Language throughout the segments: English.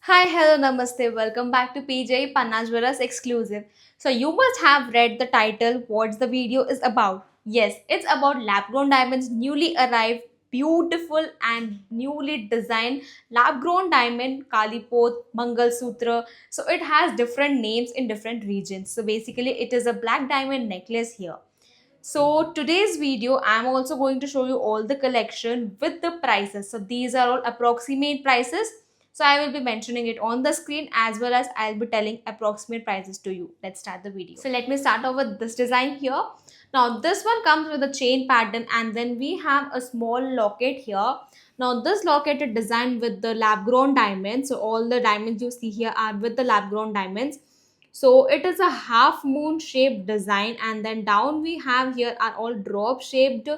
Hi, hello, namaste. Welcome back to PJ Pannajwara's exclusive. So, you must have read the title, what the video is about. Yes, it's about lab grown diamonds, newly arrived, beautiful, and newly designed lab grown diamond, Kalipot, Mangal Sutra. So, it has different names in different regions. So, basically, it is a black diamond necklace here. So today's video, I'm also going to show you all the collection with the prices. So these are all approximate prices. So I will be mentioning it on the screen as well as I'll be telling approximate prices to you. Let's start the video. So let me start off with this design here. Now this one comes with a chain pattern and then we have a small locket here. Now this locket is designed with the lab grown diamonds. So all the diamonds you see here are with the lab grown diamonds. So it is a half moon shaped design, and then down we have here are all drop shaped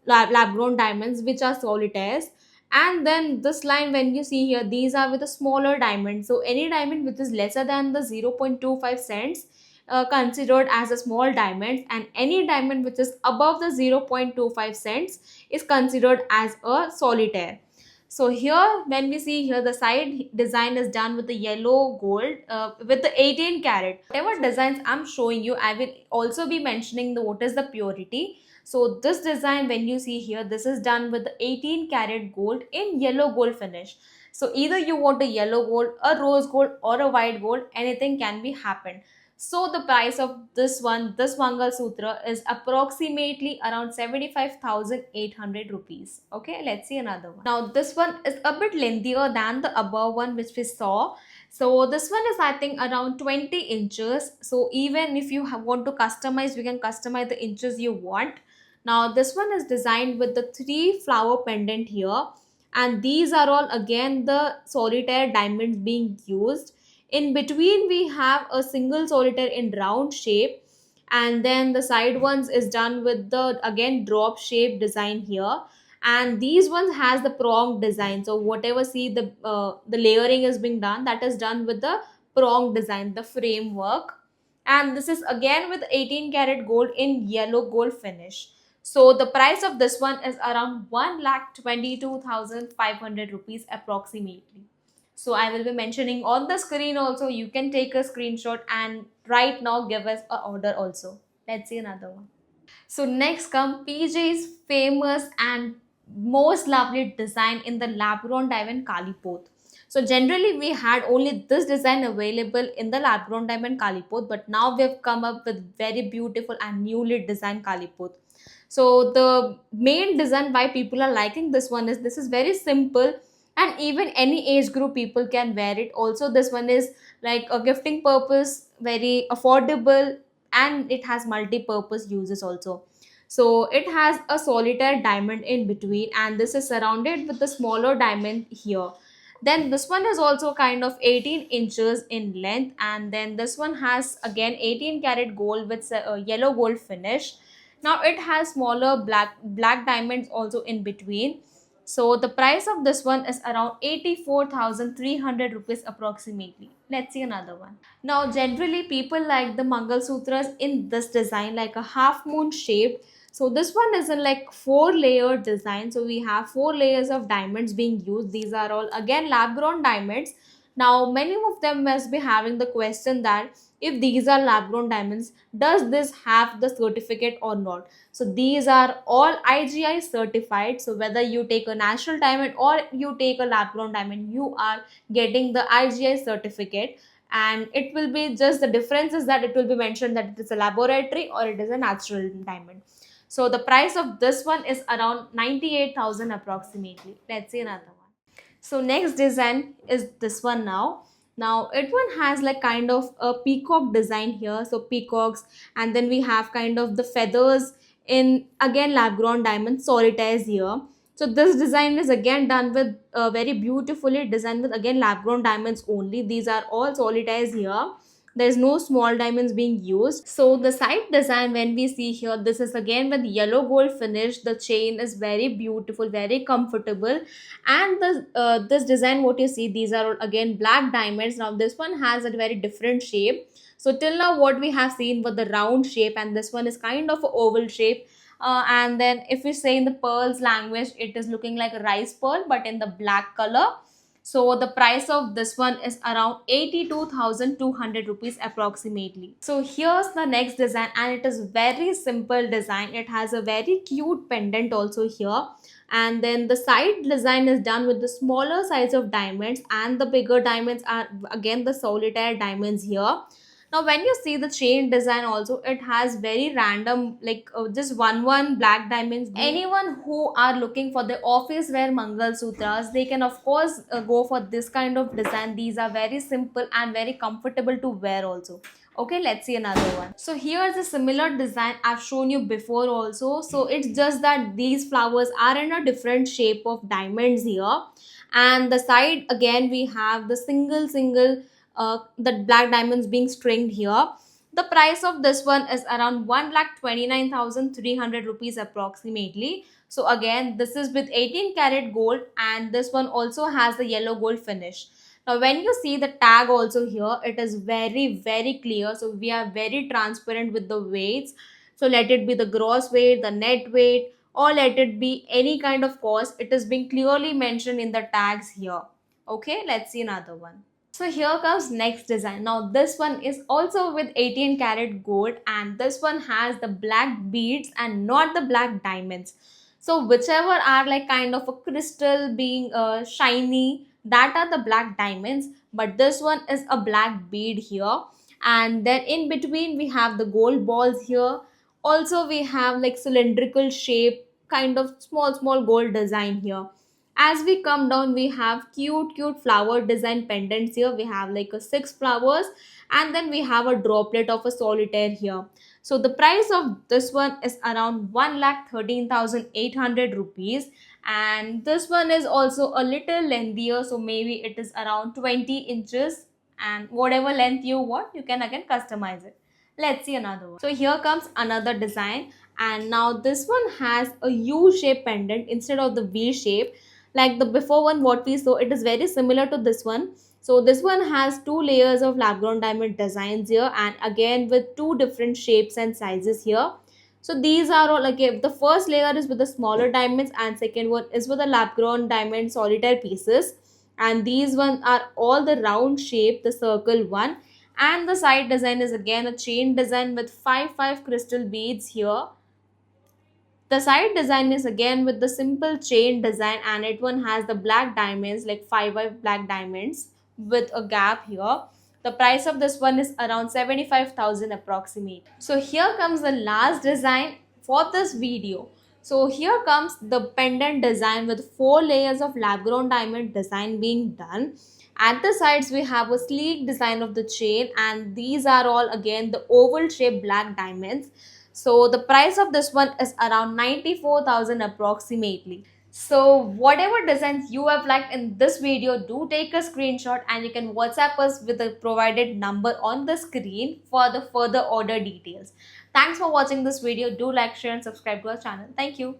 lab grown diamonds which are solitaires. And then this line, when you see here, these are with a smaller diamond. So any diamond which is lesser than the 0.25 cents considered as a small diamond, and any diamond which is above the 0.25 cents is considered as a solitaire. So here, when we see here, the side design is done with the yellow gold with the 18 karat. Whatever designs I'm showing you, I will also be mentioning the what is the purity. So this design, when you see here, this is done with the 18 karat gold in yellow gold finish. So either you want a yellow gold, a rose gold, or a white gold, anything can be happened. So the price of this one, this Mangal Sutra, is approximately around 75,800 rupees. Okay, let's see another one. Now this one is a bit lengthier than the above one which we saw. So this one is, I think, around 20 inches. So even if you want to customize, we can customize the inches you want. Now this one is designed with the 3 flower pendant here, and these are all again the solitaire diamonds being used. In between we have a single solitaire in round shape, and then the side ones is done with the again drop shape design here, and these ones has the prong design. So whatever see the layering is being done, that is done with the prong design, the framework. And this is again with 18 karat gold in yellow gold finish. So the price of this one is around 1,22,500 rupees approximately. So I will be mentioning on the screen also. You can take a screenshot and right now give us a order also. Let's see another one. So next come PJ's famous and most lovely design in the lab grown diamond Kalipoth. So generally we had only this design available in the lab grown diamond Kalipoth, but now we have come up with very beautiful and newly designed Kalipoth. So the main design why people are liking this one is this is very simple, and even any age group people can wear it. Also this one is like a gifting purpose, very affordable, and it has multi-purpose uses also. So it has a solitaire diamond in between, and this is surrounded with the smaller diamond here. Then this one is also kind of 18 inches in length, and then this one has again 18 karat gold with yellow gold finish. Now it has smaller black diamonds also in between. So the price of this one is around 84,300 rupees approximately. Let's see another one. Now generally people like the Mangal Sutras in this design, like a half moon shape. So this one is in like 4 layer design. So we have 4 layers of diamonds being used. These are all again lab grown diamonds. Now many of them must be having the question that if these are lab grown diamonds, does this have the certificate or not? So these are all IGI certified. So whether you take a natural diamond or you take a lab grown diamond, you are getting the IGI certificate. And it will be just the difference is that it will be mentioned that it is a laboratory or it is a natural diamond. So the price of this one is around 98,000 approximately. Let's see another one. So next design is this one now. Now it one has like kind of a peacock design here. So peacocks, and then we have kind of the feathers in again lab grown diamond solitaires here. So this design is again done with very beautifully designed with again lab grown diamonds only. These are all solitaires here. There's no small diamonds being used. So the side design, when we see here, this is again with yellow gold finish. The chain is very beautiful, very comfortable, and the this design what you see, these are again black diamonds. Now this one has a very different shape. So till now what we have seen was the round shape, and this one is kind of a oval shape. And then if we say in the pearls language, it is looking like a rice pearl but in the black color. So the price of this one is around 82,200 rupees approximately. So here's the next design, and it is very simple design. It has a very cute pendant also here, and then the side design is done with the smaller size of diamonds, and the bigger diamonds are again the solitaire diamonds here. Now when you see the chain design also, it has very random, like just one black diamonds. Anyone who are looking for the office wear Mangal Sutras, they can of course go for this kind of design. These are very simple and very comfortable to wear also. Okay, let's see another one. So here's a similar design I've shown you before also. So it's just that these flowers are in a different shape of diamonds here, and the side again we have the single the black diamonds being stringed here. The price of this one is around 1,29,300 rupees approximately. So again, this is with 18 karat gold, and this one also has the yellow gold finish. Now when you see the tag also here, it is very clear. So we are very transparent with the weights. So let it be the gross weight, the net weight, or let it be any kind of cost. It is being clearly mentioned in the tags here. Okay, let's see another one. So here comes next design. Now this one is also with 18 karat gold, and this one has the black beads and not the black diamonds. So whichever are like kind of a crystal being shiny, that are the black diamonds, but this one is a black bead here. And then in between we have the gold balls here. Also we have like cylindrical shape, kind of small gold design here. As we come down, we have cute flower design pendants here. We have like a 6 flowers, and then we have a droplet of a solitaire here. So the price of this one is around 1,13,800 rupees, and this one is also a little lengthier, so maybe it is around 20 inches, and whatever length you want, you can again customize it. Let's see another one. So here comes another design, and now this one has a U-shaped pendant instead of the V shape. Like the before one what we saw, it is very similar to this one. So this one has 2 layers of lab grown diamond designs here, and again with 2 different shapes and sizes here. So these are all, like, the first layer is with the smaller diamonds, and second one is with the lab grown diamond solitaire pieces, and these ones are all the round shape, the circle one. And the side design is again a chain design with 5 crystal beads here. The side design is again with the simple chain design, and it one has the black diamonds, like 5 black diamonds with a gap here. The price of this one is around 75,000 approximate. So here comes the last design for this video. So here comes the pendant design with 4 layers of lab grown diamond design being done. At the sides we have a sleek design of the chain, and these are all again the oval shaped black diamonds. So the price of this one is around 94,000 approximately. So whatever designs you have liked in this video, do take a screenshot, and you can WhatsApp us with the provided number on the screen for the further order details. Thanks for watching this video. Do like, share and subscribe to our channel. Thank you.